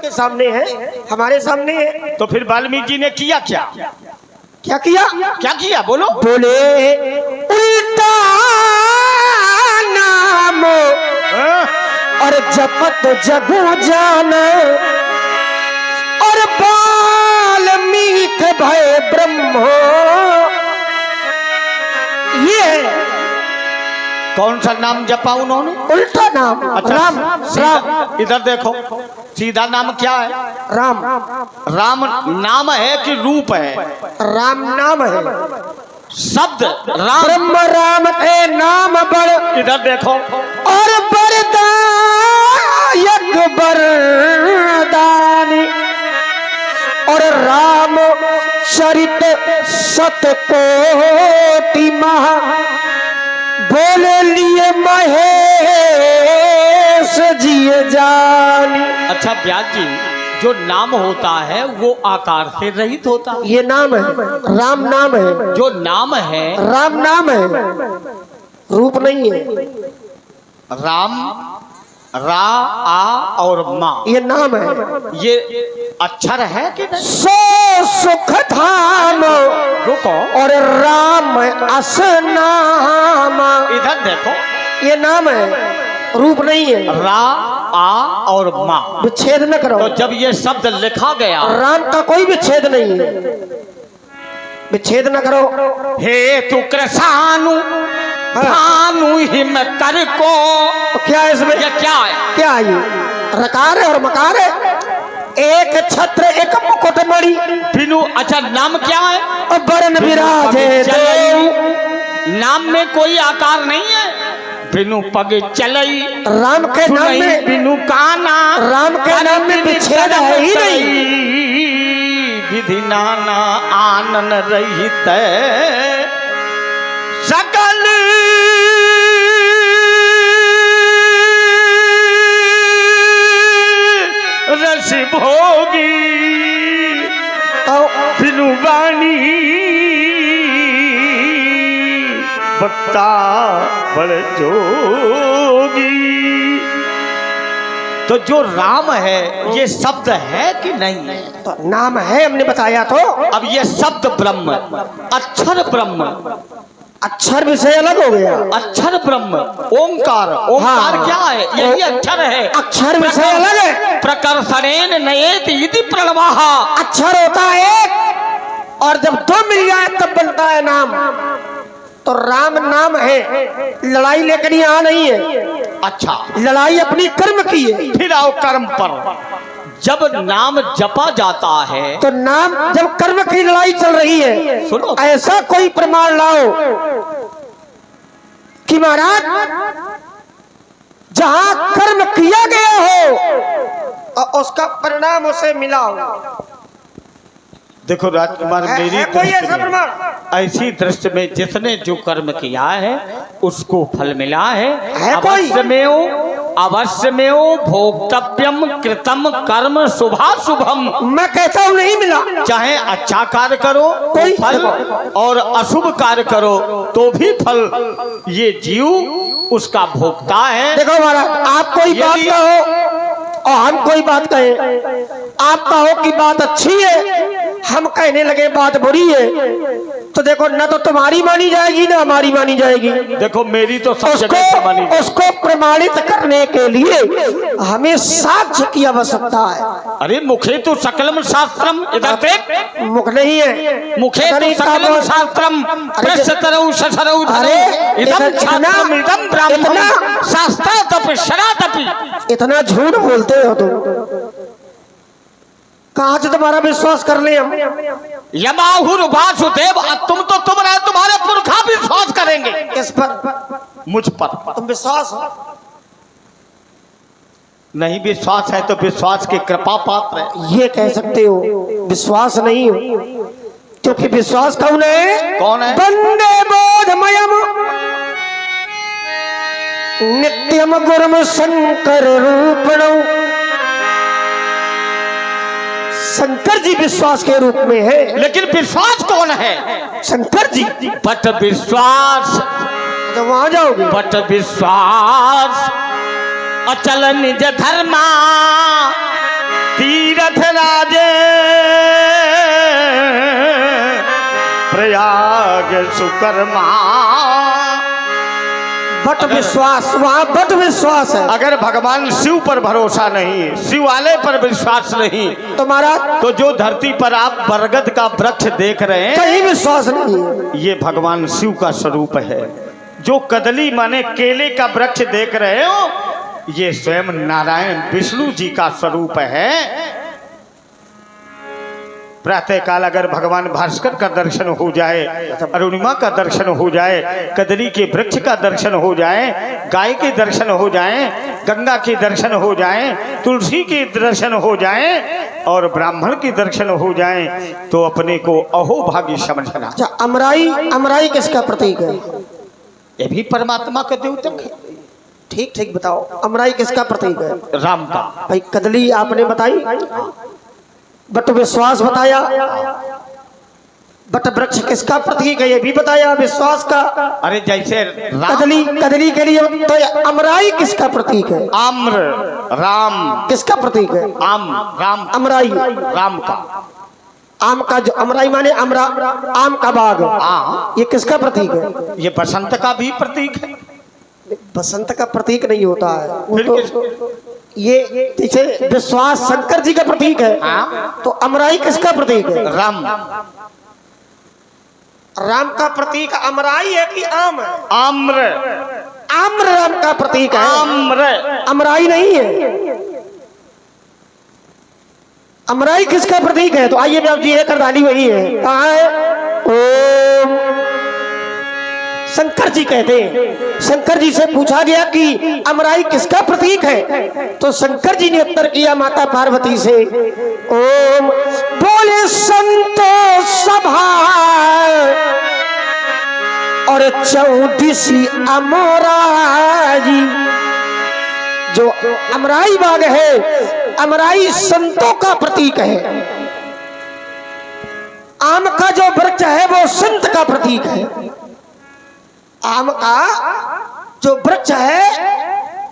आपके सामने है, हमारे सामने है। तो फिर वाल्मीकि जी ने किया क्या? क्या किया? क्या किया बोलो? बोले उल्टा नाम और जपत जगो जान और वाल्मीकि भय ब्रह्मो। ये कौन सा नाम जपा उन्होंने? उल्टा नाम। अच्छा, राम। राम इधर देखो, सीधा नाम क्या है? राम। राम नाम है कि रूप है? राम नाम है। शब्द राम, ब्रह्म राम है नाम बड़। इधर देखो, और बरदायक बरदानी और राम चरित सतकोटि महा बोले लिए महेश जी जानी। अच्छा व्यास जी, जो नाम होता है वो आकार से रहित होता है। ये नाम है, राम नाम है। जो नाम है राम नाम है, रूप नहीं है। राम, रा, आ और मा, ये नाम है। ये अक्षर है कि नहीं? सो सुख धाम रुको, और राम अस नाम। इधर देखो, ये नाम है, रूप नहीं है। रा, आ और मा, विच्छेद न करो। तो जब ये शब्द लिखा गया, राम का कोई विच्छेद नहीं है, विच्छेद न करो। हे तु कृषानु भानु हिम कर को, तो क्या है इसमें? ये क्या है? क्या है ये? रकार है और मकार है। एक छत्र एक मुकुट मणि बिनु। अच्छा नाम क्या है? और बरन विराजे देव। नाम में कोई आकार नहीं है। बिनु पग चलई, राम के नाम में, बिनु काना, राम के नाम में विच्छेद है ही नहीं। विधि नाना आनन रहित सकल रस भोगी, तो बिनु वाणी बत्ता बड़ जोगी। तो जो राम है ये शब्द है कि नहीं? तो नाम है, हमने बताया तो। अब ये शब्द ब्रह्म, अक्षर ब्रह्म, अक्षर विषय अलग हो गया। अक्षर ब्रह्म, ओंकार। ओंकार हाँ। क्या है? यही अक्षर है। अक्षर विषय अलग है। प्रकर्षणेन नयेत इति प्रणवाः। अक्षर होता है एक, और जब दो मिल जाए तब बनता है नाम। तो राम नाम है, लड़ाई लेकर यहाँ नहीं है। अच्छा, लड़ाई अपनी कर्म की है। फिर आओ कर्म पर। जब नाम जपा जाता है तो नाम, जब कर्म की लड़ाई चल रही है, सुनो, ऐसा कोई प्रमाण लाओ कि महाराज जहां कर्म किया गया हो और उसका परिणाम उसे मिला हो। देखो राजकुमार, मेरी है कोई दृष्टि ऐसा में, प्रमाण? ऐसी दृष्टि में जिसने जो कर्म किया है उसको फल मिला है। कोई? अवश्य में भोक्तव्यम कृतम कर्म शुभाशुभम। मैं कहता हूं नहीं मिला। चाहे अच्छा कार्य करो कोई फल, और अशुभ कार्य करो तो भी फल। ये जीव उसका भोक्ता है। देखो महाराज, आप कोई बात कहो और हम कोई बात कहें, आप कहो कि बात अच्छी है, हम कहने लगे बात बुरी है, तो देखो न तो तुम्हारी मानी जाएगी ना हमारी मानी जाएगी। देखो मेरी तो सब जगह से मानी जाएगी। उसको प्रमाणित करने के लिए हमें साक्ष्य की आवश्यकता है। अरे मुखे तो सकलम शास्त्रम, इधर देख, मुख नहीं है, मुखे तो सकलम शास्त्रम प्रश्नतरौ शशरौ धरौ इदं छात्रम इदं ब्राह्मणं शास्त्रादपि शरादपि। इतना झूठ बोलते हो तुम, कहाँ से तुम्हारा विश्वास कर ले हम? यमाहुर वासुदेव, तुम तो तुम रहे, तुम्हारे पुरखा विश्वास करेंगे इस पर, मुझ पर। तुम विश्वास नहीं विश्वास है तो विश्वास की कृपा पात्र है। ये कह सकते हो, विश्वास नहीं हो, क्योंकि विश्वास कौन है? कौन है? वंदे बोधमयम नित्यम गुरुम शंकर रूपणौ। शंकर जी विश्वास के रूप में है। लेकिन विश्वास कौन है? शंकर जी। बट विश्वास, तो वहां जाओगे। बट विश्वास अचल निज धर्मा ती सुकर्मा। बट विश्वास, वहाँ बट विश्वास है। अगर भगवान शिव पर भरोसा नहीं, शिवालय पर विश्वास नहीं, तो महाराज तो जो धरती पर आप बरगद का वृक्ष देख रहे हैं, कहीं विश्वास नहीं है। ये भगवान शिव का स्वरूप है। जो कदली माने केले का वृक्ष देख रहे हो, ये स्वयं नारायण विष्णु जी का स्वरूप है। प्रातः काल अगर भगवान भास्कर का दर्शन हो जाए, अरुणिमा का दर्शन हो जाए, कदली के वृक्ष का दर्शन हो जाए, गाय के दर्शन हो जाए, गंगा के दर्शन हो जाए, तुलसी के दर्शन हो जाए और ब्राह्मण के दर्शन हो जाए, तो अपने को अहोभागी समझना। अच्छा, अमराई, अमराई किसका प्रतीक है? ये भी परमात्मा का द्योतक है। ठीक ठीक बताओ, अमराई किसका प्रतीक है? राम का। भाई कदली आपने बताई, बट विश्वास बताया, बट वृक्ष किसका प्रतीक है ये भी बताया, विश्वास का। अरे जैसे कदली, कदली के लिए तो अमराई किसका प्रतीक है? आम्र, राम किसका प्रतीक है? आम, राम, अमराई राम का। आम का जो अमराई माने अमरा, आम का बाग, ये किसका प्रतीक है? ये बसंत का भी प्रतीक है। बसंत का प्रतीक नहीं होता है वो फिर तो, ये जैसे विश्वास शंकर जी का प्रतीक है, तो अमराई किसका प्रतीक है? राम। राम का प्रतीक अमराई है कि आम है? आम्र, आम्र राम का प्रतीक है, आम्र, अमराई नहीं है। अमराई किसका प्रतीक है? तो आइए बाबू जी, एक करदानी वही है। कहाँ है? ओम शंकर जी कहते हैं। शंकर जी से पूछा गया कि अमराई किसका प्रतीक है, तो शंकर जी ने उत्तर किया माता पार्वती से, ओम बोले संतो सभा और चौदिसी अमराई। जो अमराई बाग है, अमराई संतों का प्रतीक है। आम का जो वृक्ष है वो संत का प्रतीक है। आम का जो वृक्ष है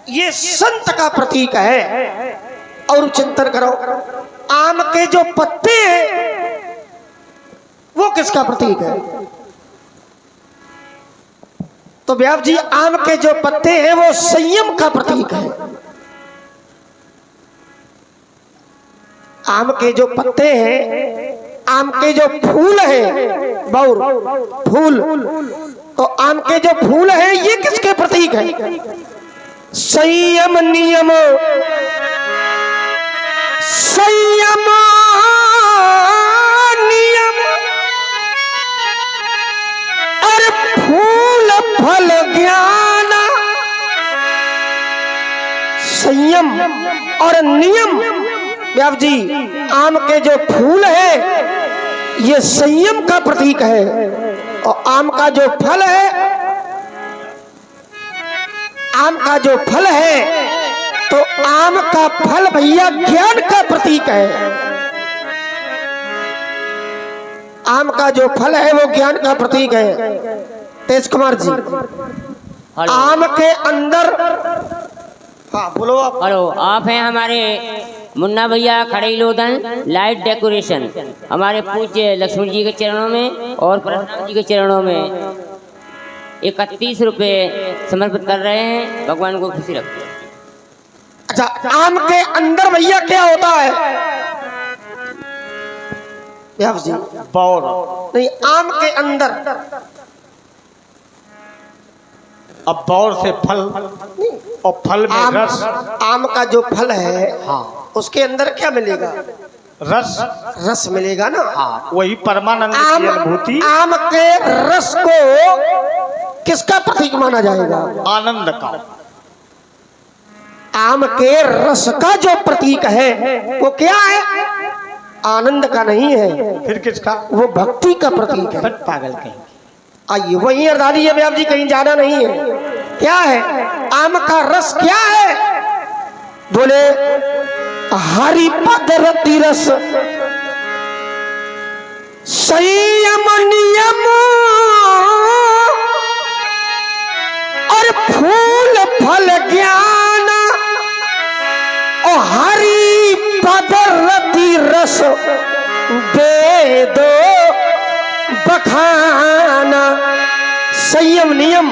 ये संत का प्रतीक है। और चिंतन करो, आम के जो पत्ते हैं वो किसका प्रतीक है? तो व्यास जी, आम के जो पत्ते हैं वो संयम का प्रतीक है। आम के जो पत्ते हैं, आम के जो फूल हैं, बौर फूल, तो आम के जो फूल हैं ये किसके प्रतीक है? संयम, नियम, संयम नियम और फूल फल ज्ञान। संयम और नियम, व्यास जी, आम के जो फूल है ये संयम का प्रतीक है, और आम का जो फल है, आम का जो फल है, तो आम का फल भैया ज्ञान का प्रतीक है। आम का जो फल है वो ज्ञान का प्रतीक है। तेज कुमार जी, आम के अंदर, हाँ बोलो आप। हेलो, आप हैं हमारे मुन्ना भैया खड़ीलोदन लाइट डेकोरेशन, हमारे पूज्य लक्ष्मण जी के चरणों में और परशुराम जी के चरणों में 31 रुपये समर्पित कर रहे हैं। भगवान को खुशी रखते हैं। अच्छा, आम के अंदर भैया क्या होता है? व्यास जी, बौर नहीं, आम के अंदर, अब बौर से फल और फल में आम, रस। आम का जो फल है, हाँ, उसके अंदर क्या मिलेगा? रस, रस मिलेगा ना। हाँ, वही परमानंद आम, की अनुभूति। आम के रस को किसका प्रतीक माना जाएगा? आनंद का। आम के रस का जो प्रतीक है वो क्या है? आनंद का नहीं है, फिर किसका? वो भक्ति का प्रतीक है। पागल कहीं। आइए वही अर्धानी है व्यास जी, कहीं जाना नहीं है। क्या है? आम का रस क्या है? बोले हरिपद रति रस, संयम नियम और फूल फल ज्ञान, और हरिपद रति रस वेदो बखाना, संयम नियम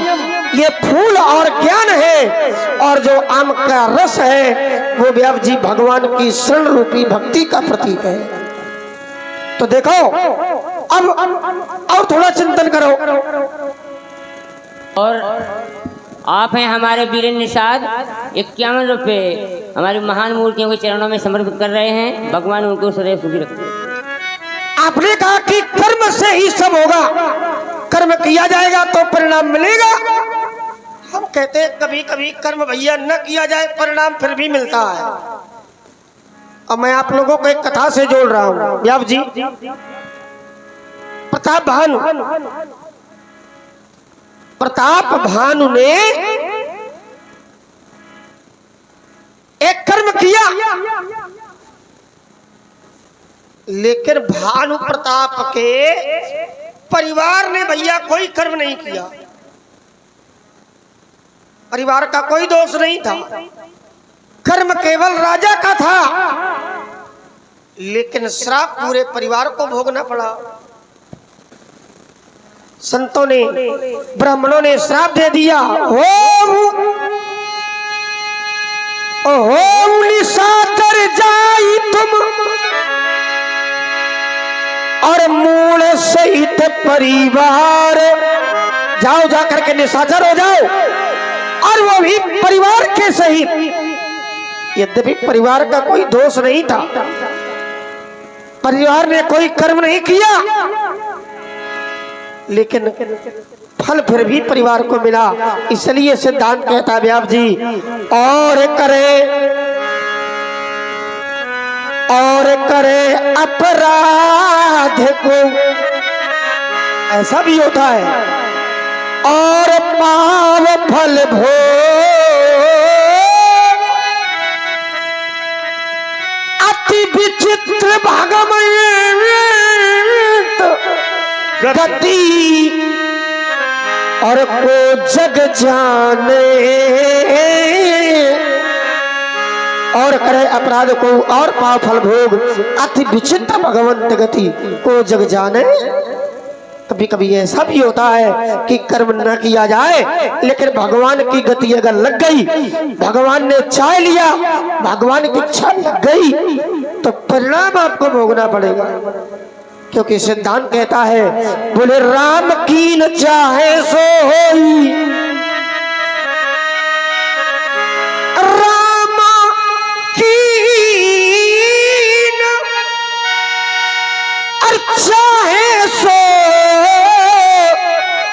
ये फूल और ज्ञान है, और जो आम का रस है वो व्यास जी भगवान की शरण रूपी भक्ति का प्रतीक है। तो देखो अब और थोड़ा चिंतन करो। और आप हैं हमारे वीरेंद्र निषाद, 51 रुपये हमारी महान मूर्तियों के चरणों में समर्पित कर रहे हैं। भगवान उनको सदैव सुखी रखे। आपने कहा कि कर्म से ही सब होगा, कर्म किया जाएगा तो परिणाम मिलेगा। हम कहते हैं कभी कभी कर्म भैया न किया जाए परिणाम फिर भी मिलता है। अब मैं आप लोगों को एक कथा से जोड़ रहा हूं। व्यास जी प्रताप भानु ने एक कर्म किया, लेकिन भानु प्रताप के परिवार ने भैया कोई कर्म नहीं किया। परिवार का कोई दोष नहीं था, कर्म केवल राजा का था, लेकिन श्राप पूरे परिवार को भोगना पड़ा। संतों ने, ब्राह्मणों ने श्राप दे दिया। ओम निशाचर जाई तुम और मूल सहित परिवार, जाओ जा करके निशाचर हो जाओ, और वो भी परिवार के सहित। यद्यपि परिवार का कोई दोष नहीं था, परिवार ने कोई कर्म नहीं किया, लेकिन फल फिर भी परिवार को मिला। इसलिए सिद्धांत कहता है व्यास जी, और करे अपराध को, ऐसा भी होता है, और पाव फल भोग, अति विचित्र भागमय गति, और को जग जाने, और करे अपराध को और पाप फल भोग, अति विचित्र भगवंत गति को जग जाने। कभी कभी ऐसा भी होता है कि कर्म न किया जाए, लेकिन भगवान की गति अगर लग गई, भगवान ने चाह लिया, भगवान की इच्छा लग गई, तो परिणाम आपको भोगना पड़ेगा। क्योंकि सिद्धांत कहता है, बोले राम कीन चाहे सो होई, राम कीन और चाहे सो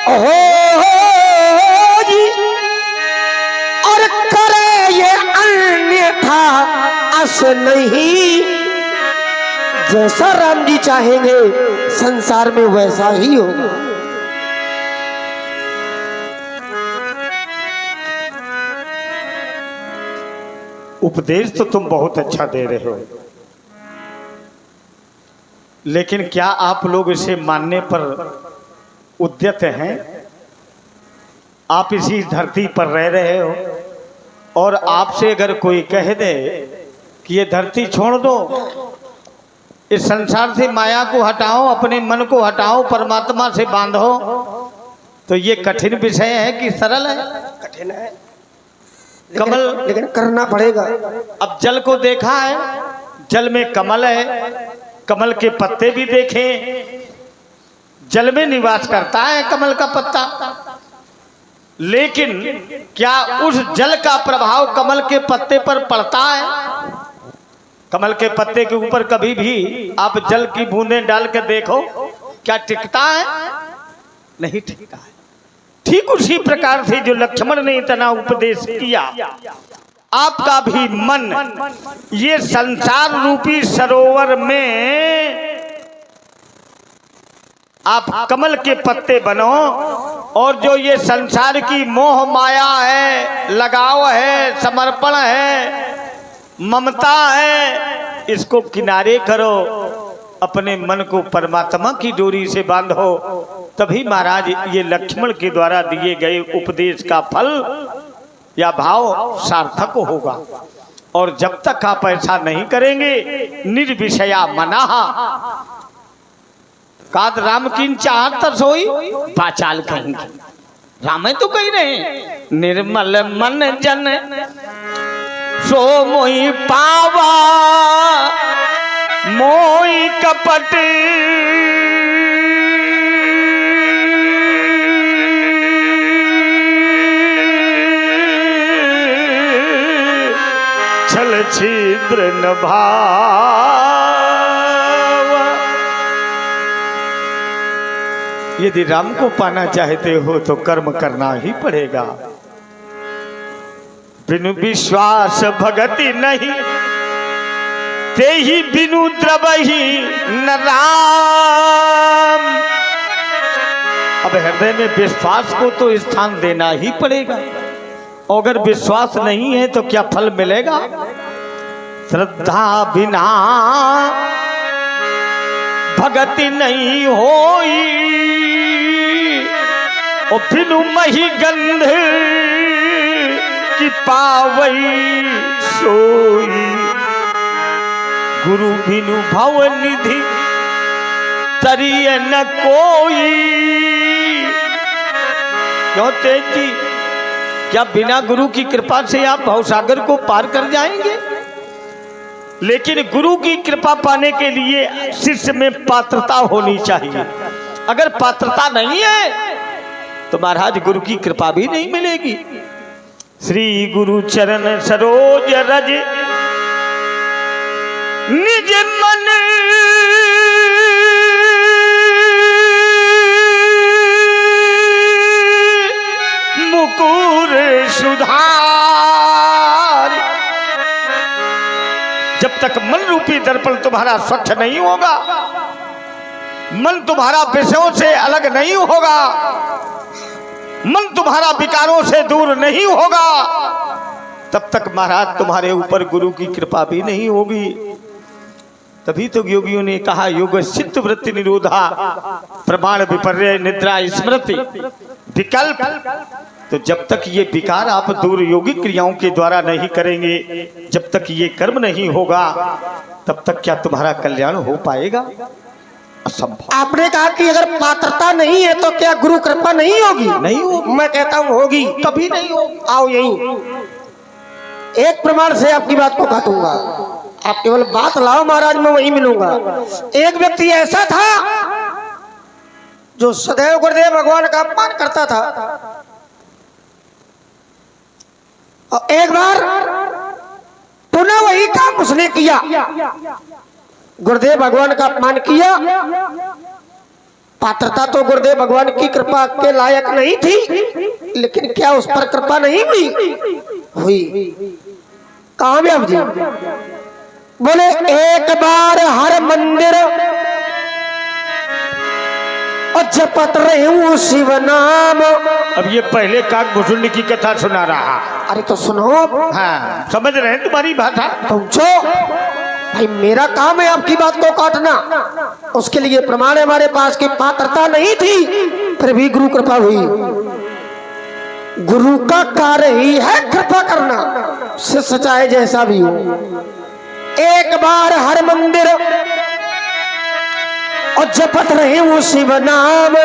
होई, और करे ये अन्यथा अस नहीं। जैसा राम जी चाहेंगे संसार में वैसा ही होगा। उपदेश तो तुम बहुत अच्छा दे रहे हो, लेकिन क्या आप लोग इसे मानने पर उद्यत हैं? आप इसी धरती पर रह रहे हो, और आपसे अगर कोई कह दे कि ये धरती छोड़ दो, इस संसार से माया को हटाओ, अपने मन को हटाओ, परमात्मा से बांधो, तो ये कठिन विषय है कि सरल है? कठिन है, कमल, लेकिन करना पड़ेगा। अब जल को देखा है, जल में कमल है, कमल के पत्ते भी देखे, जल में निवास करता है कमल का पत्ता, लेकिन क्या उस जल का प्रभाव कमल के पत्ते पर पड़ता है? कमल के पत्ते के ऊपर कभी भी आप जल की बूंदें डाल कर देखो, क्या टिकता है? नहीं टिकता है। ठीक उसी प्रकार से जो लक्ष्मण ने इतना उपदेश किया, आपका भी मन ये संसार रूपी सरोवर में आप कमल के पत्ते बनो, और जो ये संसार की मोह माया है, लगाव है, समर्पण है, ममता है, इसको किनारे करो, अपने मन को परमात्मा की डोरी से बांधो, तभी महाराज ये लक्ष्मण के द्वारा दिए गए उपदेश का फल या भाव सार्थक होगा। और जब तक आप ऐसा नहीं करेंगे, निर्विषया मनाहा, काद राम की चाहत तर सोई बाचाल कहेंगे। राम तो कही रहे निर्मल मन जन सो मोई पावा मोई कपट छल छिद्र न भावा। यदि राम को पाना चाहते हो तो कर्म करना ही पड़ेगा। बिनु विश्वास भगति नहीं ते ही बिनु द्रवही न राम। अब हृदय में विश्वास को तो स्थान देना ही पड़ेगा। अगर विश्वास नहीं है तो क्या फल मिलेगा? श्रद्धा बिना भगति नहीं होई और बिनु मही गंध की पावई सोई। गुरु बिनु भव निधि तरिय न कोई। क्यों तेज जी, क्या बिना गुरु की कृपा से आप भवसागर को पार कर जाएंगे? लेकिन गुरु की कृपा पाने के लिए शिष्य में पात्रता होनी चाहिए। अगर पात्रता नहीं है तो महाराज गुरु की कृपा भी नहीं मिलेगी। श्री गुरु चरण सरोज रज निज मन मुकुर सुधार। जब तक मन रूपी दर्पण तुम्हारा स्वच्छ नहीं होगा, मन तुम्हारा विषयों से अलग नहीं होगा, मन तुम्हारा विकारों से दूर नहीं होगा, तब तक महाराज तुम्हारे ऊपर गुरु की कृपा भी नहीं होगी। तभी तो योगियों ने कहा योग चित्त वृत्ति निरोधा प्रमाण विपर्य निद्रा स्मृति विकल्प। तो जब तक ये विकार आप दूर योगिक क्रियाओं के द्वारा नहीं करेंगे, जब तक ये कर्म नहीं होगा, तब तक क्या तुम्हारा कल्याण हो पाएगा? असंभव। आपने कहा कि अगर पात्रता नहीं है तो क्या गुरु कृपा नहीं होगी? नहीं होगी। मैं कहता हूँ होगी। कभी नहीं होगी। आओ यहीं एक प्रमाण से आपकी बात को काटूंगा। आप केवल बात लाओ महाराज, मैं वहीं मिलूंगा। एक व्यक्ति ऐसा था जो सदैव गुरुदेव भगवान का अपमान करता था, और एक बार पुनः वही काम उसने किया। गुरुदेव भगवान का अपमान किया। पात्रता तो गुरुदेव भगवान की कृपा के लायक नहीं थी, लेकिन क्या उस पर कृपा नहीं हुई? कामयाब जी बोले एक बार हर मंदिर और जपत रहूं शिव नाम। अब ये पहले काकभूषुंड की कथा सुना रहा। अरे तो सुनो। हाँ, समझ रहे हैं तुम्हारी भाषा। समझो भाई, मेरा काम है आपकी बात को काटना। उसके लिए प्रमाण हमारे पास की पात्रता नहीं थी, फिर भी गुरु कृपा हुई। गुरु का कार्य ही है कृपा करना, शिष्य चाहे जैसा भी हो। एक बार हर मंदिर और जपत रहे वो शिव नाम,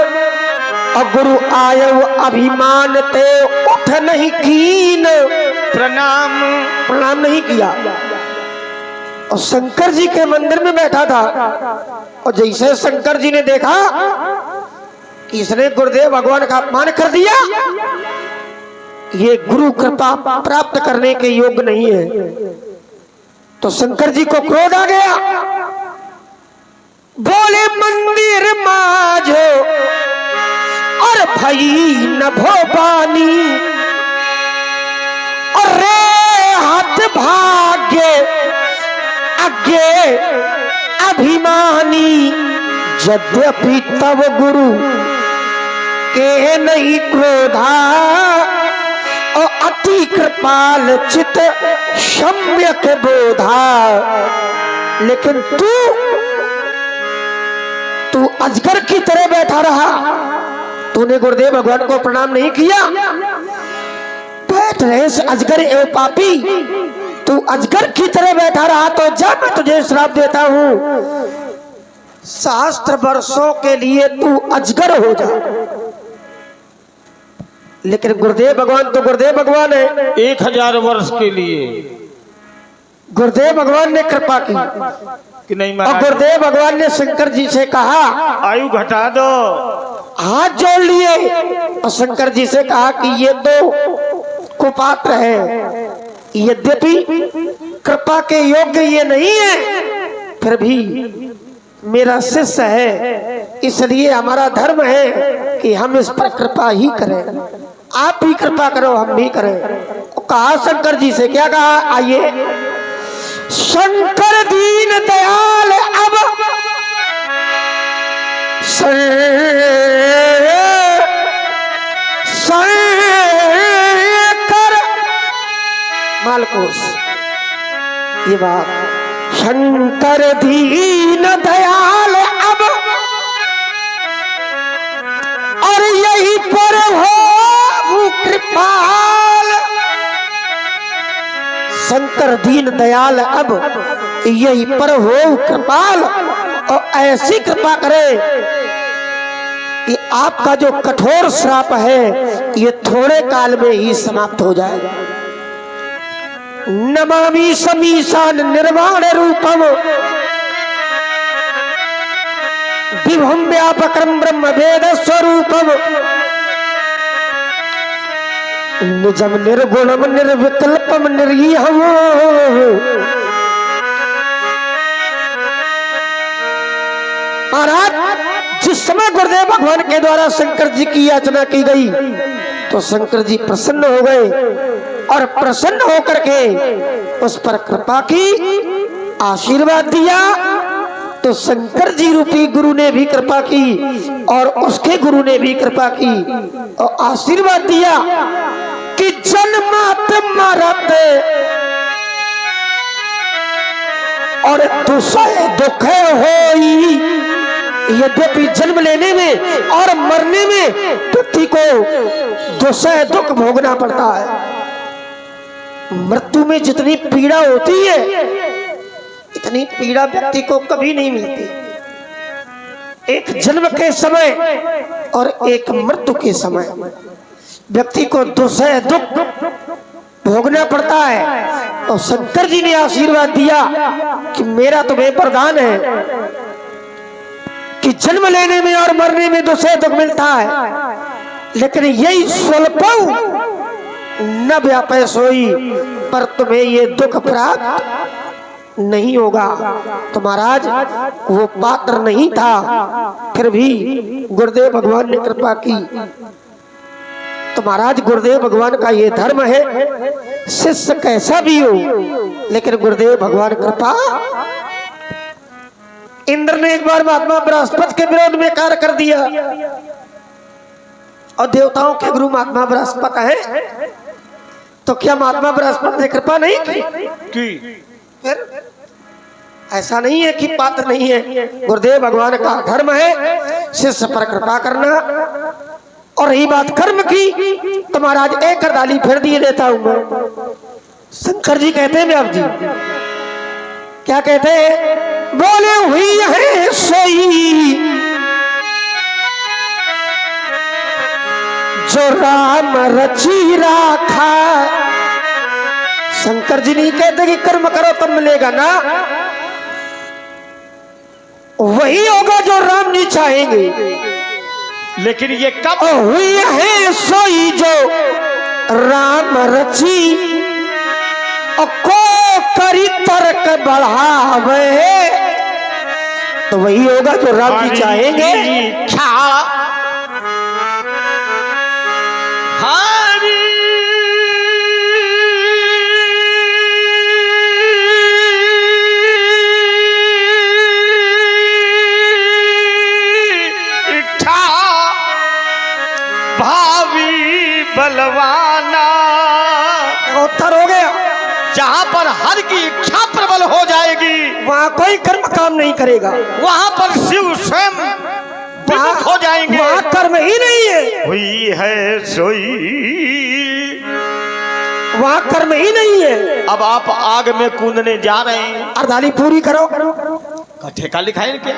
और गुरु आये वो अभिमान ते उठ नहीं कीन। प्रणाम नहीं किया। और शंकर जी के मंदिर में बैठा था, और जैसे शंकर जी ने देखा कि इसने गुरुदेव भगवान का अपमान कर दिया, ये गुरु कृपा प्राप्त करने के योग्य नहीं है, तो शंकर जी को क्रोध आ गया। बोले मंदिर माझो और भई न भोपानी, और रे हाथ भाग्य आगे अभिमानी। यद्यपि तब गुरु के नहीं क्रोधा, और अति कृपाल चित सम्यक बोधा। लेकिन तू अजगर की तरह बैठा रहा, तूने गुरुदेव भगवान को प्रणाम नहीं किया। बैठ रहे अजगर एवं पापी, तू अजगर की तरह बैठा रहा, तो जब मैं तुझे श्राप देता हूं सहस्त्र वर्षों के लिए तू अजगर हो जा। लेकिन गुरुदेव भगवान तो गुरुदेव भगवान है। 1000 वर्ष के लिए गुरुदेव भगवान ने कृपा की कि नहीं और महाराज, गुरुदेव भगवान ने शंकर जी से कहा, आयु घटा दो। हाथ जोड़ लिए और शंकर जी से कहा कि ये तो कुपात्र है, यद्यपि कृपा के योग्य ये नहीं है, फिर भी मेरा शिष्य है, इसलिए हमारा धर्म है कि हम इस पर कृपा ही करें। आप भी कृपा करो, हम भी करें। तो कहा शंकर जी से, क्या कहा? आइए, शंकर दीन दयाल अब कर मालकोस। ये बात, शंकर दीन दयाल अब और यही पर हो कृपाल। शंकर दीन दयाल अब यही पर हो कृपाल, और ऐसी कृपा करे कि आपका जो कठोर श्राप है ये थोड़े काल में ही समाप्त हो जाएगा। नमामि समीशान निर्वाण रूपम विभुम व्यापकम ब्रह्म वेद स्वरूपम निजम निर्गुणम निर्विकल्पम निर्गीहम। महाराज, जिस समय गुरुदेव भगवान के द्वारा शंकर जी की याचना की गई तो शंकर जी प्रसन्न हो गए और प्रसन्न होकर के उस पर कृपा की, आशीर्वाद दिया। तो शंकर जी रूपी गुरु ने भी कृपा की और उसके गुरु ने भी कृपा की और आशीर्वाद दिया कि जन्मात मरत और दुसह दुख होई। यद्यपि जन्म लेने में और मरने में व्यक्ति को दुसह दुख भोगना पड़ता है। मृत्यु में जितनी पीड़ा होती है इतनी पीड़ा व्यक्ति को कभी नहीं मिलती। एक जन्म के समय और एक मृत्यु के समय व्यक्ति को दुसह दुख भोगना पड़ता है। और शंकर जी ने आशीर्वाद दिया कि मेरा तुम्हें वरदान है कि जन्म लेने में और मरने में दुसह दुख मिलता है, लेकिन यही स्वल्पौ न व्यापै सोई, पर तुम्हें ये दुख प्राप्त नहीं होगा। तो महाराज वो पात्र नहीं था, फिर भी गुरुदेव भगवान ने कृपा की। तो महाराज गुरुदेव भगवान का ये धर्म है, शिष्य कैसा भी हो लेकिन गुरुदेव भगवान कृपा। इंद्र ने एक बार महात्मा बृहस्पति के विरोध में कार्य कर दिया और देवताओं के गुरु महात्मा बृहस्पति है, तो क्या महात्मा बृहस्पति ने कृपा नहीं की? फिर ऐसा नहीं है कि पात्र नहीं है। गुरुदेव भगवान का धर्म है शिष्य पर कृपा करना। और रही बात कर्म की, तो महाराज एक करदाली फिर दिए देता हूं मैं। शंकर जी कहते हैं व्यास जी, क्या कहते हैं? बोले हुई है सोई जो राम रची राखा। शंकर जी नहीं कहते कि कर्म करो तब मिलेगा ना, वही होगा जो राम जी चाहेंगे। लेकिन ये कब हुई है सोई जो राम रची और को करी तर्क बढ़ावे, तो वही होगा जो राम जी चाहेंगे। बलवाना उत्तर हो गया। जहां पर हर की इच्छा प्रबल हो जाएगी वहां कोई कर्म काम नहीं करेगा, वहां पर शिव स्वयं विमुख हो जाएंगे। वहां कर्म ही नहीं है। हुई है सोई, वहां कर्म ही नहीं है। अब आप आग में कूदने जा रहे हैं, अर्धाली पूरी करो। ठेका लिखा है क्या?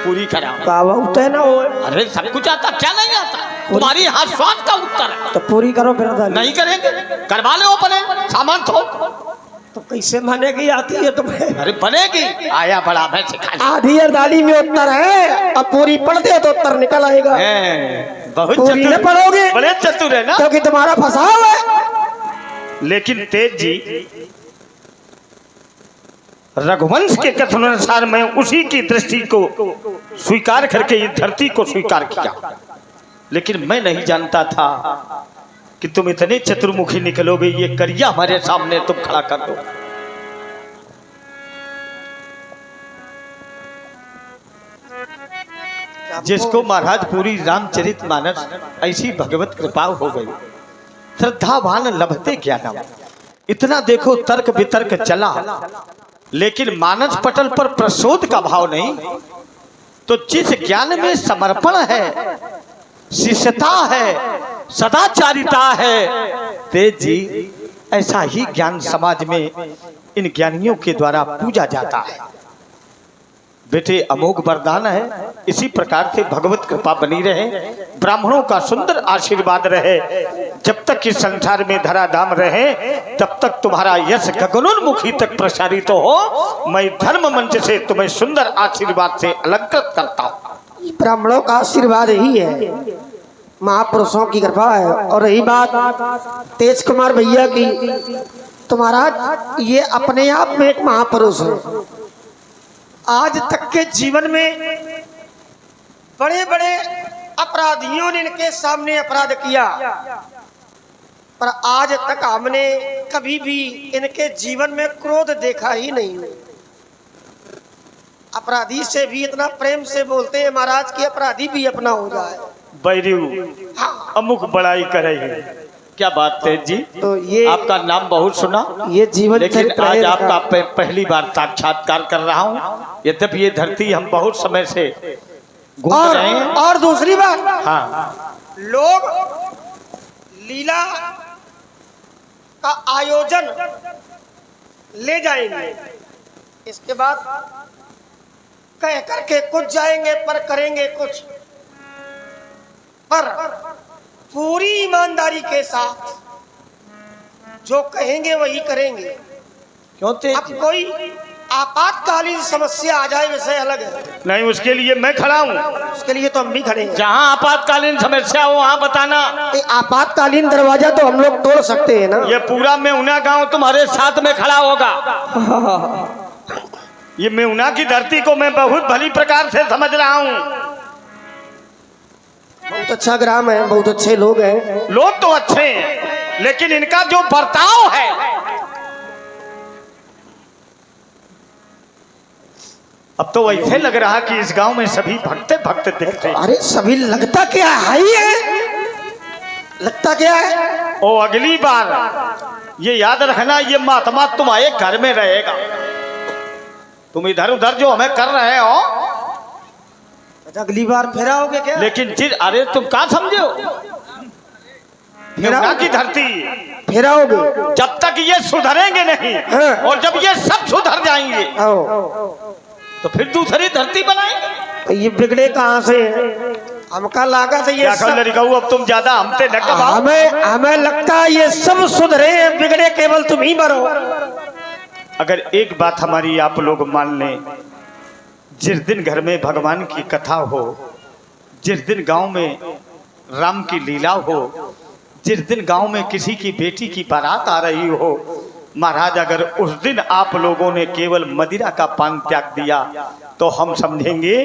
पूरी कराओ। का उत्तर ना हो अरे सब कुछ आता, क्या नहीं आता? तुम्हारी हाथ स्वाद का उत्तर है। तो पूरी करो फिर दादी। नहीं करेंगे, करवा लो अपने सामान थो। तो कैसे मानेगी आती है तुम्हें? अरे बनेगी, आया बड़ा मैं सिखा। आधी अर्धाली में उत्तर है, अब पूरी पढ़ते हो तो उत्तर निकल आएगा। बहुत पूरी न चतुर, पढ़ोगे बड़े चतुर है ना। क्योंकि तुम्हारा फसाव है। लेकिन तेज जी, रघुवंश के कथन अनुसार मैं उसी की दृष्टि को स्वीकार करके इस धरती को स्वीकार किया, लेकिन मैं नहीं जानता था कि तुम इतने चतुर्मुखी निकलोगे। ये करिया हमारे सामने तुम खड़ा कर दो। जिसको महाराज पूरी रामचरितमानस ऐसी भगवत कृपा हो गई, श्रद्धावान लभते ज्ञानम। इतना देखो तर्क वितर्क चला, लेकिन मानस पटल पर प्रसोद का भाव नहीं। तो जिस ज्ञान में समर्पण है, शिष्यता है, सदाचारिता है, तेज जी ऐसा ही ज्ञान समाज में इन ज्ञानियों के द्वारा पूजा जाता है। बेटे अमोघ वरदान है, इसी प्रकार से भगवत कृपा बनी रहे, ब्राह्मणों का सुंदर आशीर्वाद रहे। जब तक इस संसार में धराधाम रहे तब तक तुम्हारा यश गगनोन्मुखी तक प्रसारित हो। मैं धर्म मंच से तुम्हें सुंदर आशीर्वाद से अलंकृत करता हूँ। ब्राह्मणों का आशीर्वाद ही है, महापुरुषों की कृपा है। और रही बात तेज कुमार भैया की, तो महाराज ये अपने आप में एक महापुरुष है। आज तक के जीवन में बड़े बड़े अपराधियों ने इनके सामने अपराध किया, पर आज तक हमने कभी भी इनके जीवन में क्रोध देखा ही नहीं। अपराधी से भी इतना प्रेम से बोलते हैं महाराज कि अपराधी भी अपना हो जाए। बैरू अमुक बड़ाई करे है। क्या बात है जी। तो ये आपका नाम बहुत सुना, ये जीवन, लेकिन आज आपका पहली बार साक्षात्कार कर रहा हूँ। यद्यपि ये धरती हम बहुत समय से घूम रहे हैं। और दूसरी बात, हाँ, लोग लीला का आयोजन ले जाएंगे, इसके बाद कह करके कुछ जाएंगे पर करेंगे कुछ, पर पूरी ईमानदारी के साथ जो कहेंगे वही करेंगे। क्यों तेज? अब कोई आपातकालीन समस्या आ जाए विषय अलग है। नहीं, उसके लिए मैं खड़ा हूँ। उसके लिए तो हम भी खड़े हैं। जहाँ आपातकालीन समस्या हो वहाँ बताना। आपातकालीन दरवाजा तो हम लोग तोड़ सकते हैं ना। ये पूरा मेहुना गांव तुम्हारे साथ में खड़ा होगा। ये मेहुना की धरती को मैं बहुत भली प्रकार से समझ रहा हूँ। बहुत अच्छा ग्राम है, बहुत अच्छे लोग हैं। लोग तो अच्छे हैं, लेकिन इनका जो बर्ताव है, अब तो ऐसे लग रहा कि इस गांव में सभी भक्ते भक्त दिखते हैं। अरे सभी लगता क्या है ही है, लगता क्या है। ओ अगली बार ये याद रखना, ये महात्मा तुम्हारे घर में रहेगा। तुम इधर उधर जो हमें कर रहे हो, अगली बार फिर आओगे क्या? लेकिन अरे तुम क्या समझे हो, मेहुना की धरती फिर आओगे जब तक ये सुधरेंगे नहीं। हाँ। और जब ये सब सुधर जाएंगे तो फिर दूसरी धरती बनाएंगे। तो ये बिगड़े कहाँ से? हमका लागत है ये सब, अब तुम ज्यादा हमसे न कमाओ। हमें लगता है ये सब सुधरे हैं, बिगड़े केवल तुम ही मरो। अगर एक बात हमारी आप लोग मान लें, जिस दिन घर में भगवान की कथा हो, जिस दिन गांव में राम की लीला हो, जिस दिन गांव में किसी की बेटी की बारात आ रही हो, महाराज अगर उस दिन आप लोगों ने केवल मदिरा का पान त्याग दिया तो हम समझेंगे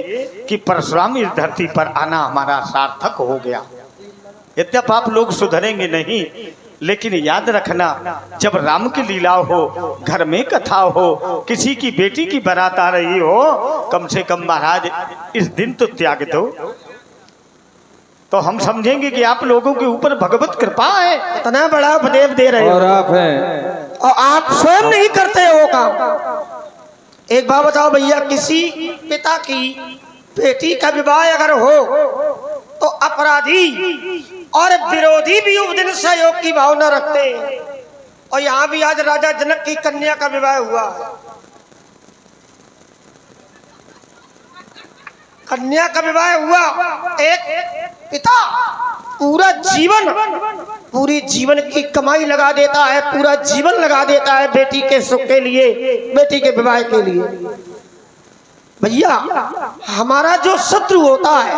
कि परशुराम इस धरती पर आना हमारा सार्थक हो गया। यद्यप आप लोग सुधरेंगे नहीं, लेकिन याद रखना, जब राम की लीला हो, घर में कथा हो, किसी की बेटी की बारात आ रही हो, कम से कम महाराज इस दिन तो त्याग दो, तो हम समझेंगे कि आप लोगों के ऊपर भगवत कृपा है। इतना बड़ा उपदेश दे रहे हो और आप हैं, और आप स्वयं नहीं करते हो काम। एक बात बताओ भैया, किसी पिता की बेटी का विवाह अगर हो तो अपराधी और विरोधी भी उस दिन सहयोग की भावना रखते हैं। और यहाँ भी आज राजा जनक की कन्या का विवाह हुआ है। कन्या का विवाह हुआ, एक पिता पूरी जीवन की कमाई लगा देता है, पूरा जीवन लगा देता है बेटी के सुख के लिए, बेटी के विवाह के लिए। भैया हमारा जो शत्रु होता है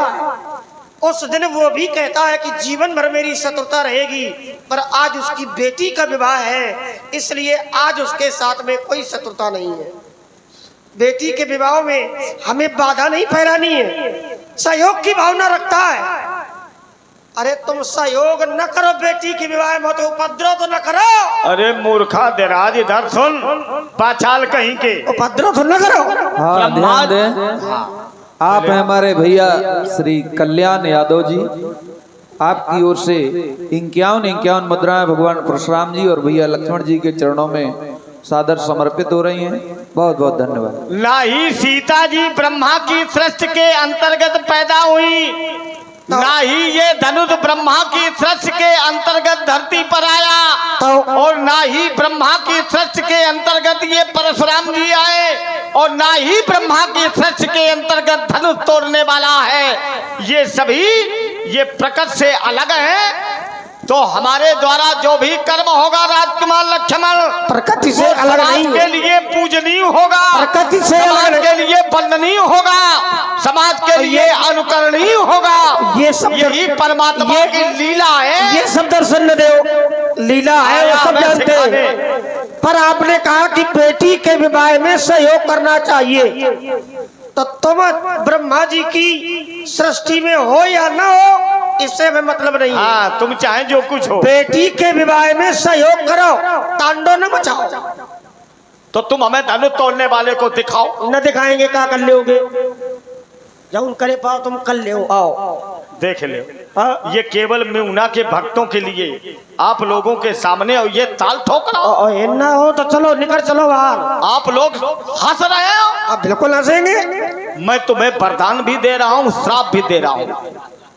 उस दिन वो भी कहता है कि जीवन भर मेरी शत्रुता रहेगी, पर आज उसकी बेटी का विवाह है इसलिए आज उसके साथ में कोई शत्रुता नहीं है। बेटी के विवाह में हमें बाधा नहीं फैलानी है, सहयोग की भावना रखता है। अरे तुम सहयोग न करो बेटी के विवाह में, तो उपद्रव तो न करो। अरे मूर्खा देराज इधर सुन, पाचाल कहीं के उपद्रव तो न करो। हाँ ध्यान दें, आप हैं हमारे भैया श्री कल्याण यादव जी, आपकी ओर से 51 मुद्राएं भगवान परशुराम जी और भैया लक्ष्मण जी के चरणों में सादर समर्पित हो रही हैं। बहुत बहुत धन्यवाद। ना ही सीता जी ब्रह्मा की सृष्टि के अंतर्गत पैदा हुई, ना ही ये धनुष ब्रह्मा की सृष्टि के अंतर्गत धरती पर आया, और ना ही ब्रह्मा की सृष्टि के अंतर्गत ये परशुराम जी आए, और ना ही ब्रह्मा की सृष्टि के अंतर्गत धनुष तोड़ने वाला है। ये सभी ये प्रकृति से अलग है। तो हमारे द्वारा जो भी कर्म होगा राजकुमार लक्ष्मण, प्रकृति से अलग नहीं के लिए पूजनीय होगा, प्रकृति से समाज के लिए वंदनीय होगा, समाज के लिए अनुकरणीय होगा। ये सब यही परमात्मा की लीला है। ये सब दर्शन न दो, लीला है वो सब जानते हैं। पर आपने कहा कि बेटी के विवाह में सहयोग करना चाहिए, तो तुम ब्रह्मा जी की सृष्टि में हो या ना हो इससे हमें मतलब नहीं है। हाँ, तुम चाहे जो कुछ हो, बेटी के विवाह में सहयोग करो, तांडव न मचाओ। तो तुम हमें धनुष तोड़ने वाले को दिखाओ। न दिखाएंगे क्या कर लोगे, जब करे पाओ तुम कर ले आओ देख ले। ये केवल मेहुना के भक्तों के लिए आप लोगों के सामने और ये ताल ठोक रहा हो। ना हो तो चलो निकल चलो बाहर। आप लोग हंस रहे हो। आप बिल्कुल हंसेंगे। मैं तुम्हें वरदान भी दे रहा हूँ, श्राप भी दे रहा हूँ।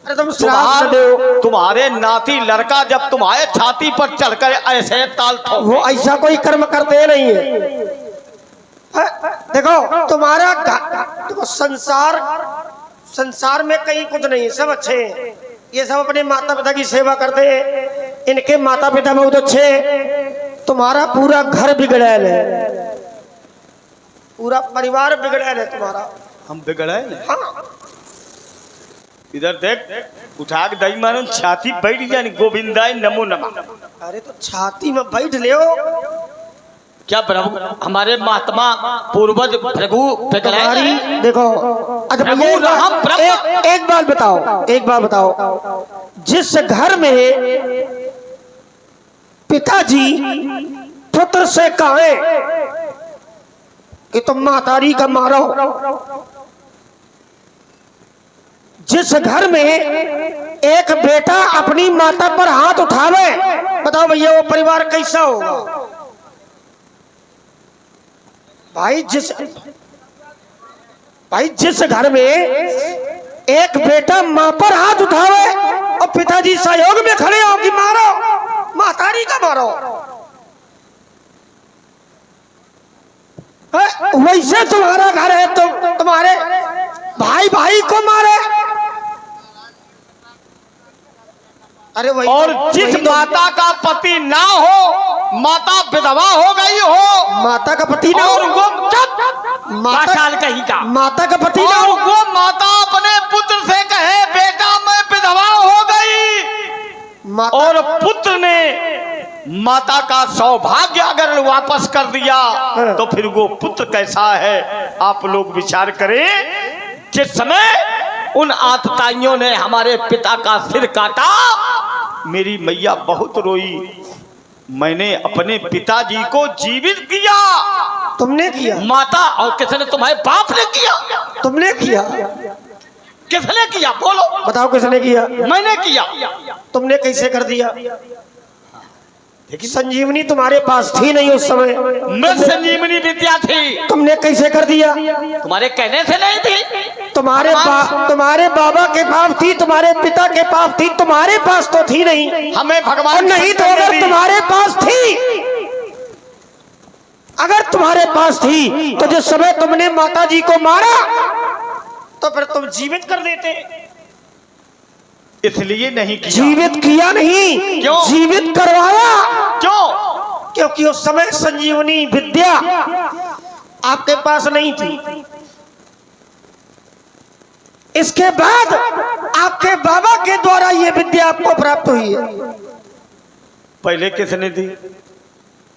अरे तुम श्राप दो। तुम्हारे नाती लड़का जब तुम्हारे छाती पर चढ़कर ऐसे ताल ठोक, वो ऐसा कोई कर्म करते नहीं है। देखो तुम्हारा देखो संसार में कहीं कुछ नहीं, सब अच्छे हैं। ये सब अपने माता पिता की सेवा करते हैं, इनके माता पिता बहुत अच्छे हैं। तुम्हारा पूरा घर बिगड़ैल है, पूरा परिवार बिगड़ैल है तुम्हारा। हम बिगड़ैल? हाँ। इधर देख, उठा के दही मानो छाती बैठ जानी, गोविंदाय नमो नमः। अरे तो छाती में बैठ ले। क्या प्रभु हमारे महात्मा पूर्वज भृगु देखो अच्छा एक बात बताओ, जिस घर में पिताजी पुत्र से कहे कि तुम मातारी का मारो, जिस घर में एक बेटा अपनी माता पर हाथ उठावे, बताओ भैया वो परिवार कैसा होगा? भाई जिस घर में एक बेटा माँ पर हाथ उठावे और पिताजी सहयोग में खड़े हो कि मारो, मातारी का मारो, वैसे तुम्हारा घर है तो तुम्हारे भाई को मारे। अरे वही और जिस माता का पति ना हो, माता विधवा हो गई हो, माता का पति ना और हो, वो माता का पति ना हो, वो माता अपने पुत्र से कहे बेटा मैं विधवा हो गई, और पुत्र ने माता का सौभाग्य अगर वापस कर दिया तो फिर वो पुत्र कैसा है आप लोग विचार करें। जिस समय उन आतताइयों ने हमारे पिता का सिर काटा, मेरी मैया बहुत रोई। मैंने अपने पिताजी को जीवित किया। तुमने किया? माता और किसने? तुम्हारे बाप ने किया। तुमने किया? किसने किया? बोलो, बताओ किसने किया? मैंने किया। तुमने कैसे कर दिया? संजीवनी तुम्हारे पास थी नहीं उस समय। मैं संजीवनी विद्या थी। तुमने कैसे कर दिया? तुम्हारे कहने से नहीं थी। तुम्हारे बाबा के पास थी, तुम्हारे पिता के पास थी, तुम्हारे पास तो थी नहीं। हमें भगवान नहीं तो अगर तुम्हारे पास थी, अगर तुम्हारे पास थी तो जिस समय तुमने माता जी को मारा तो फिर तुम जीवित कर देते। इसलिए नहीं किया। जीवित किया नहीं, क्यों? जीवित करवाया। क्यों? क्योंकि उस समय संजीवनी विद्या आपके पास नहीं थी। इसके बाद आपके बाबा के द्वारा ये विद्या आपको प्राप्त हुई है। पहले किसने दी?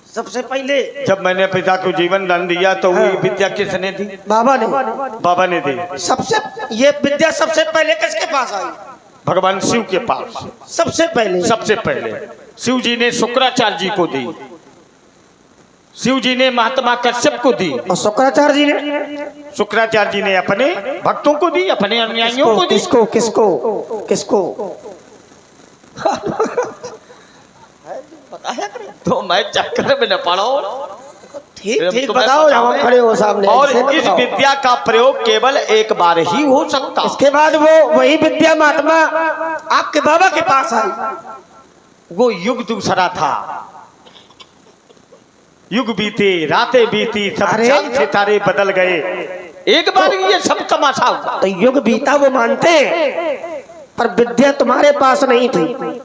सबसे पहले जब मैंने पिता को जीवन दान दिया तो वो विद्या किसने दी? बाबा ने। बाबा ने दी। सबसे ये विद्या सबसे पहले किसके पास आई? भगवान शिव के पास। सबसे पहले शिव जी ने शुक्राचार्य जी को दी, शिव जी ने महात्मा कश्यप को दी, और शुक्राचार्य जी ने अपने भक्तों को दी, अपने अनुयायियों को दी। किसको तो मैं चक्कर में न पड़ो। ठीक बताओ, हम खड़े हो सामने। और इस विद्या का प्रयोग केवल एक बार ही हो सकता। इसके बाद वही विद्या महात्मा आपके बाबा के पास आई। वो युग दूसरा था। युग बीते, रातें बीती, सब चांद सितारे बदल गए, एक बार ये सब तमाशा हुआ। तो युग बीता वो मानते हैं, पर विद्या तुम्हारे पास नहीं थी।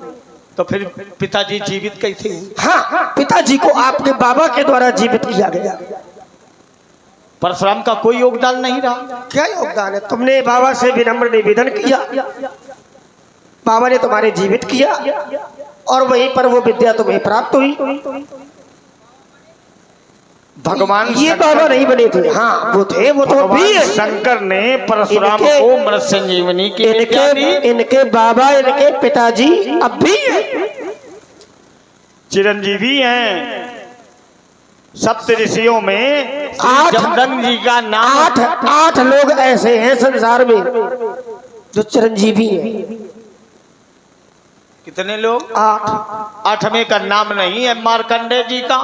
तो फिर पिताजी जीवित कैसे हुए? हाँ, पिताजी को आपके बाबा के द्वारा जीवित किया गया। परशुराम का कोई योगदान नहीं रहा। क्या योगदान है? तुमने बाबा से विनम्र निवेदन किया, बाबा ने तुम्हारे जीवित किया, और वहीं पर वो विद्या तुम्हें प्राप्त हुई। भगवान ये बाबा नहीं बने थे। हाँ, वो थे, वो तो भी है। शंकर ने परशुराम को मृत संजीवनी की विद्या दी। इनके बाबा, इनके पिताजी अब भी चिरंजीवी हैं। सप्त ऋषियों में जमदग्नि जी का नाम। आठ लोग ऐसे हैं संसार में जो चिरंजीवी हैं। कितने लोग? 8। 8वें का नाम नहीं है मार्कंडे जी का,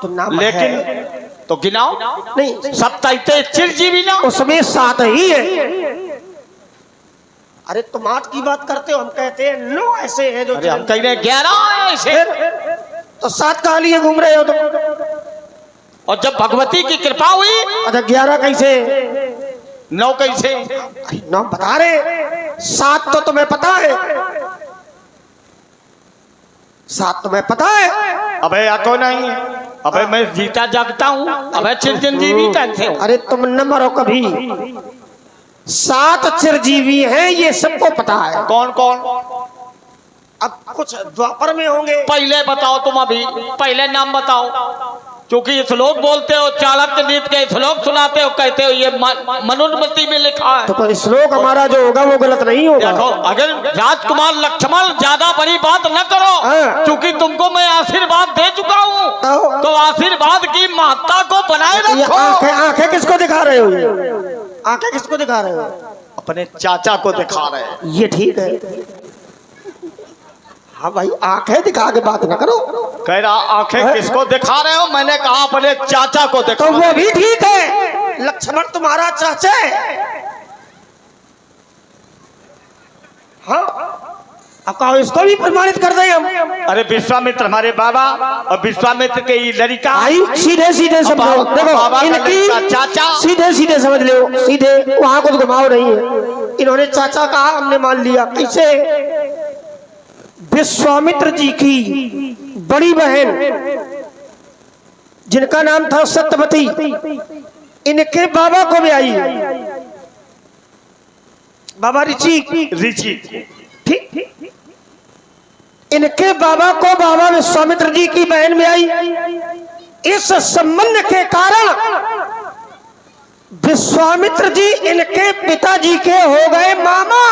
तो नाम लेकिन है। तो गिनाओ नहीं, सप्ताह चिरंजीवी ना, उसमें 7 ही है। अरे तुम 8 की बात करते हो, हम कहते हैं 9 ऐसे हैं जो। अरे हम कह रहे 11 ऐसे। तो 7 कहाँ लिए घूम रहे हो तुम? और जब भगवती की कृपा हुई, अच्छा 11 कैसे? 9 कैसे? 9 बता रहे, 7 तो तुम्हें पता है। 7 तुम्हें पता है। अबे को नहीं, अबे मैं जीता जागता हूँ, अबे चिरंजीवी कैसे हो? अरे तुम न मरो कभी। 7 चिरंजीवी हैं, ये सबको पता है। कौन कौन? अब कुछ द्वापर में होंगे। पहले बताओ, तुम अभी पहले नाम बताओ, क्योंकि श्लोक बोलते हो, चाणक्य नीति के श्लोक सुनाते हो, कहते हो ये मनुस्मृति में लिखा है। तो कोई श्लोक हमारा जो होगा वो गलत नहीं होगा। देखो, अगर राजकुमार लक्ष्मण ज्यादा बड़ी बात न करो, क्योंकि तुमको मैं आशीर्वाद दे चुका हूँ, तो आशीर्वाद की महत्ता को बनाए रखो। आंखें किसको दिखा रहे हो? आंखें किसको दिखा रहे हो? अपने चाचा को दिखा रहे हैं। ये ठीक है। हाँ भाई, आंखें दिखा के बात ना करो। कह रहा आंखें किसको दिखा रहे हो? मैंने कहा अपने चाचा को दिखा। तो वो भी ठीक है, लक्ष्मण तुम्हारा चाचा है। हाँ, अब कहो इसको भी प्रमाणित कर दें हम। अरे विश्वामित्र हमारे बाबा, और विश्वामित्र के लड़का। आई सीधे समझो। देखो, इनकी चाचा सीधे समझ लो, सीधे, वहां कुछ घुमाव नहीं है। इन्होंने चाचा कहा, हमने मान लिया। कैसे? विश्वामित्र जी की बड़ी बहन जिनका नाम था सत्यवती, इनके बाबा को भी आई, बाबा ऋषि। ठीक, इनके बाबा को बाबा विश्वामित्र जी की बहन में आई। इस संबंध के कारण विश्वामित्र जी इनके पिताजी के हो गए मामा।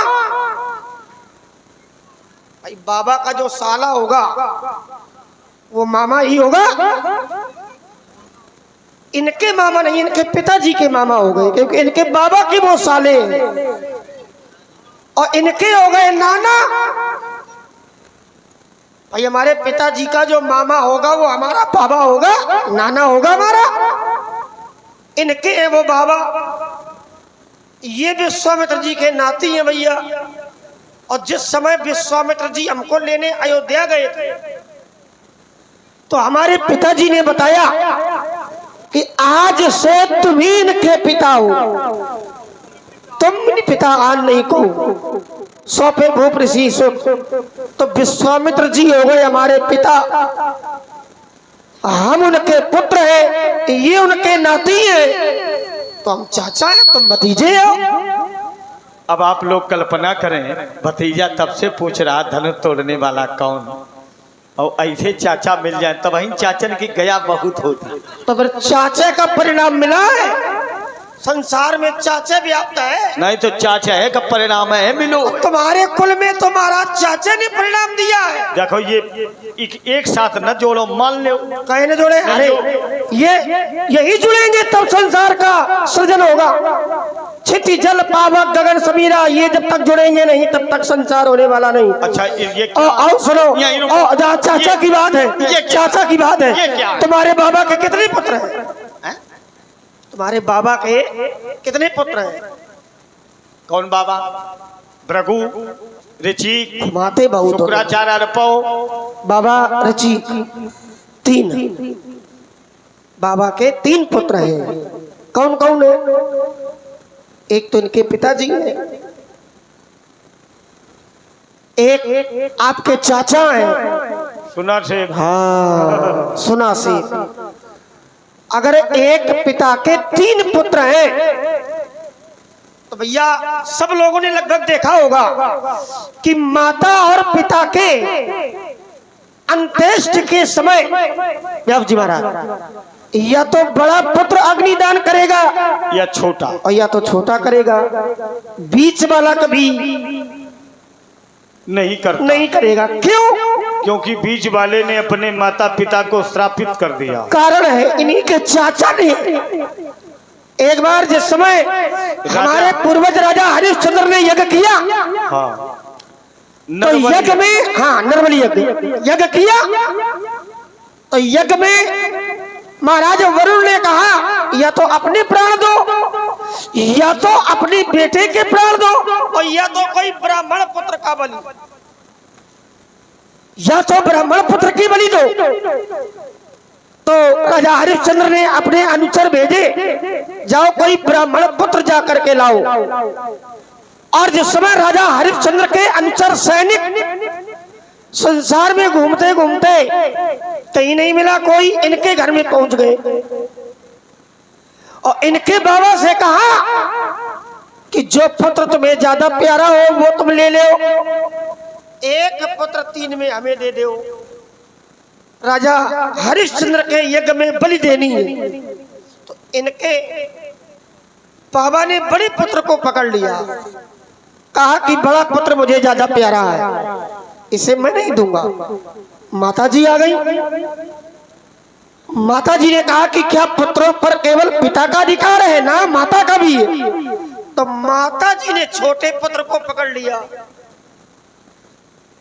भाई बाबा का जो साला होगा वो मामा ही होगा। इनके मामा नहीं, इनके पिताजी के मामा हो गए, क्योंकि इनके बाबा के वो साले और इनके हो गए नाना। भाई हमारे पिताजी का जो मामा होगा वो हमारा बाबा होगा, नाना होगा हमारा। इनके हैं वो बाबा। ये विश्वामित्र जी के नाती हैं भैया। और जिस समय विश्वामित्र जी हमको लेने अयोध्या गए थे, तो हमारे पिताजी ने बताया कि आज से तुम ही इनके पिता हो। तुम पिता आन नहीं को सौंपे भूप ऋषि सुख, तो विश्वामित्र जी हो गए हमारे पिता, हम उनके पुत्र हैं, ये उनके नाती हैं, तो हम चाचा हैं, तुम भतीजे हो। अब आप लोग कल्पना करें, भतीजा तब से पूछ रहा धनुष तोड़ने वाला कौन, और ऐसे चाचा मिल जाए तब वही चाचन की गया बहुत होती। तो फिर चाचे का परिणाम मिला है, संसार में चाचे व्याप्त है। नहीं तो चाचा है का परिणाम है मिलो। तुम्हारे कुल में तो महाराज चाचे ने परिणाम दिया है। देखो ये एक साथ न जोड़ो, मान लो कहीं न जोड़े, अरे ये यही जुड़ेंगे तब संसार का सृजन होगा। क्षिति जल पावक गगन समीरा, ये जब तक जुड़ेंगे नहीं तब तक संसार होने वाला नहीं। अच्छा ये आओ सुनो, चाचा की बात है, चाचा की बात है। तुम्हारे बाबा के कितने पुत्र हैं? तुम्हारे बाबा के कितने पुत्र हैं? कौन बाबा? भृगु, ऋचिक, माते बहुत, शुक्राचार्य, अर्पव, बाबा ऋचिक, 3। बाबा के 3 पुत्र हैं। कौन कौन है? एक तो इनके पिताजी हैं, एक आपके चाचा हैं। सुना से, हाँ सुना से। अगर एक पिता के 3 पुत्र हैं तो भैया सब लोगों ने लगभग देखा होगा कि माता और पिता के अंत्येष्टि के समय व्यास जी महाराज या तो बड़ा पुत्र अग्निदान करेगा या छोटा, और या तो छोटा करेगा, बीच वाला कभी नहीं करता, नहीं करेगा। क्यों? क्योंकि बीच वाले ने अपने माता पिता को श्रापित कर दिया। कारण है इन्हीं के चाचा ने एक बार जिस समय हमारे पूर्वज राजा हरिश्चंद्र ने यज्ञ किया, हाँ तो यज्ञ में, हाँ नरबली यज्ञ किया, तो यज्ञ में महाराज वरुण ने कहा या तो अपने प्राण दो, या तो अपने बेटे के प्राण दो, और या तो कोई ब्राह्मण पुत्र का बलि, या तो ब्राह्मण पुत्र की बलि दो। तो राजा हरिश्चंद्र ने अपने अनुचर भेजे, जाओ कोई ब्राह्मण पुत्र जा करके लाओ। और जिस समय राजा हरिश्चंद्र के अनुचर सैनिक संसार में घूमते घूमते कहीं नहीं मिला कोई, इनके घर में पहुंच गए और इनके बाबा से कहा कि जो पुत्र तुम्हें ज्यादा प्यारा हो वो तुम ले लो, एक पुत्र 3 में हमें दे दो। राजा हरिश्चंद्र के यज्ञ में बलि देनी है। तो इनके बाबा ने बड़े पुत्र को पकड़ लिया, कहा कि बड़ा पुत्र मुझे ज्यादा प्यारा है, इसे मैं नहीं दूंगा। माताजी आ गई। माताजी ने कहा कि क्या पुत्रों पर केवल पिता का अधिकार है? ना, माता का भी है। तो माताजी ने छोटे पुत्र को पकड़ लिया,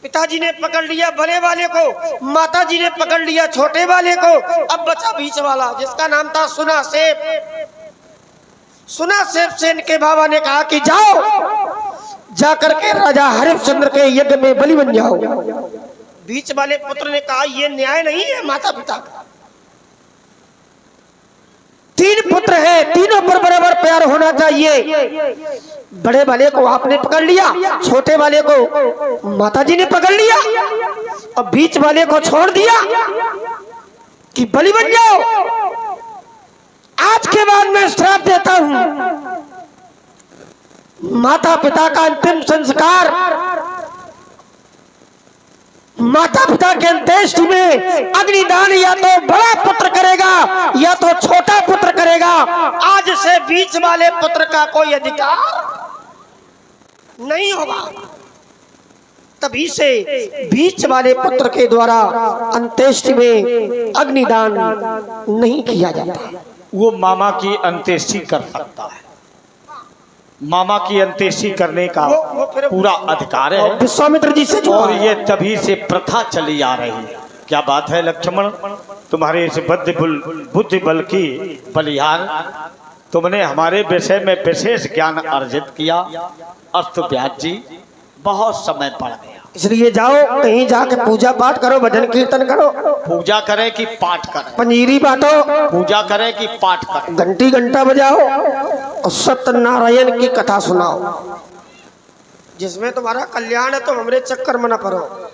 पिताजी ने पकड़ लिया बड़े वाले को, माताजी ने पकड़ लिया छोटे वाले को। अब बचा बीच वाला जिसका नाम था सुना सेब। सुना सेब से इनके बाबा ने कहा कि जाओ जाकर के राजा हरिश्चंद्र के यज्ञ में बलि बन जाओ। बीच वाले पुत्र ने कहा ये न्याय नहीं है माता पिता का। 3 पुत्र हैं, तीनों पर बराबर प्यार होना चाहिए। बड़े वाले को आपने पकड़ लिया, छोटे वाले को माताजी ने पकड़ लिया, और बीच वाले को छोड़ दिया कि बलि बन जाओ। आज के बाद मैं श्राप देता हूं, माता पिता का अंतिम संस्कार माता पिता के अंत्येष्टि में अग्निदान या तो बड़ा पुत्र करेगा या तो छोटा पुत्र करेगा। आज से बीच वाले पुत्र का कोई अधिकार नहीं होगा। तभी से बीच वाले पुत्र के द्वारा अंत्येष्टि में अग्निदान नहीं किया जाता। वो मामा की अंत्येष्टि कर सकता है, मामा की अंत्येष्टि करने का पूरा अधिकार है। विश्वामित्र जी से और ये तभी से प्रथा चली आ रही है। क्या बात है लक्ष्मण, तुम्हारे इस बुद्धि बल की बलिहार, तुमने हमारे विषय में विशेष ज्ञान अर्जित किया। अस्तु व्यास जी, बहुत समय पड़ गया। इसलिए जाओ कहीं जाके पूजा पाठ करो, भजन कीर्तन करो, पूजा करे कि पाठ करे, पंजीरी बांटो, पूजा करे कि पाठ करे, घंटी घंटा बजाओ और सत्यनारायण की कथा सुनाओ, जिसमें तुम्हारा कल्याण है। तुम हमरे चक्कर में न पड़ो।